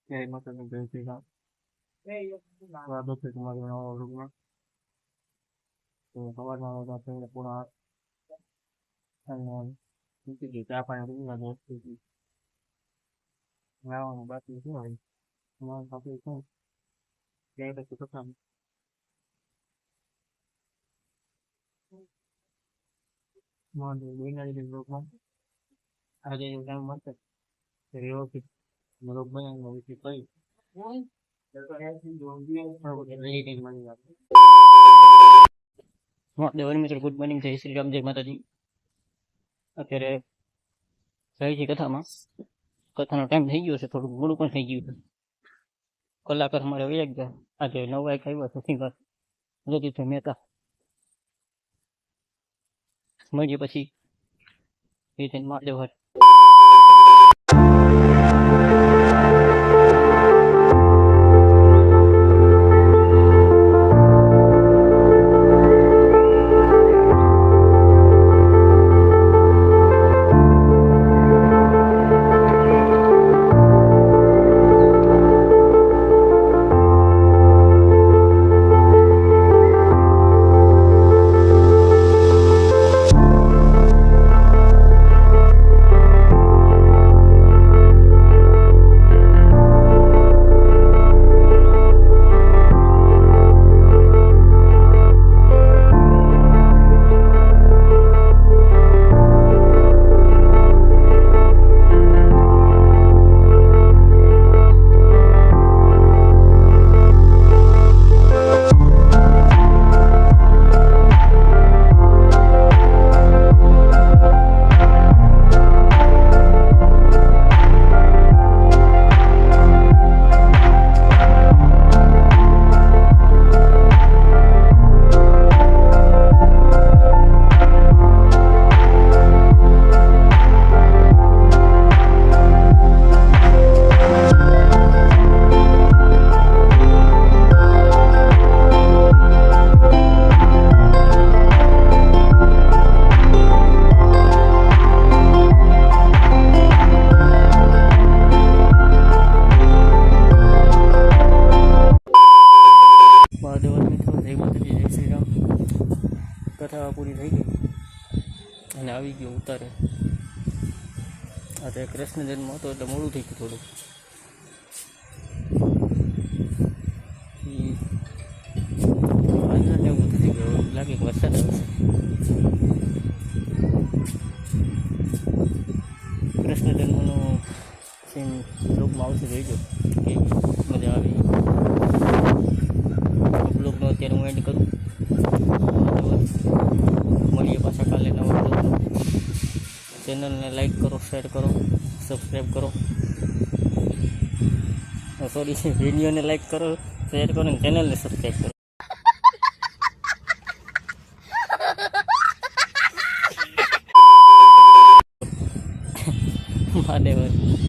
જય માતાજી, જય શ્રી રામ. સ્વાગત છે તમારું નવા વ્લોગમાં. તો સવારના વાગ્યા છે પૂરા 8 અને મૂકી દીધી ચા પાણી પીવા દોસ્તી નાવાનું બાકી છે. હવે તમારું બાકી છે ક્યાંય પછી કથા બનાવી વ્લોગમાં આજે કામ મળશે વ્યવસ્થિત વ્લોગ બનાવીને વિશે કહી મિત્રો ગુડ મોર્નિંગ, જય શ્રી રામ, જય માતાજી. અત્યારે રહી છે કથામાં. કથાનો ટાઈમ થઈ ગયો છે, થોડુંક મોડું પણ થઈ ગયું છે. કલાકાર અમારે વહી ગયા. આજે 9 વાગે આવ્યો છે સિંગર જગદીશભાઈ મહેતા. મળીએ પછી મહાદેવ હર. કથા પૂરી થઈ ગઈ અને આવી ગયો ઉતારે. આ તો કૃષ્ણ જન્મ હતો એટલે મોડું થઈ ગયું થોડું. વાંધો ને એવું થઈ ગયું, લાગે કે વરસાદ આવશે. કૃષ્ણ જન્મનો સીન બ્લોગમાં આવશે, જોઈજો કે મજા આવી. બ્લોગનો અત્યારે હું એડ કરું. મળીએ પાછા કાલે નવા બ્લોગમાં. ચેનલને લાઈક કરો, શેર કરો, સબસ્ક્રાઈબ કરો. સોરી, વિડીયોને લાઈક કરો, શેર કરો અને ચેનલને સબસ્ક્રાઈબ કરો. મહાદેવ.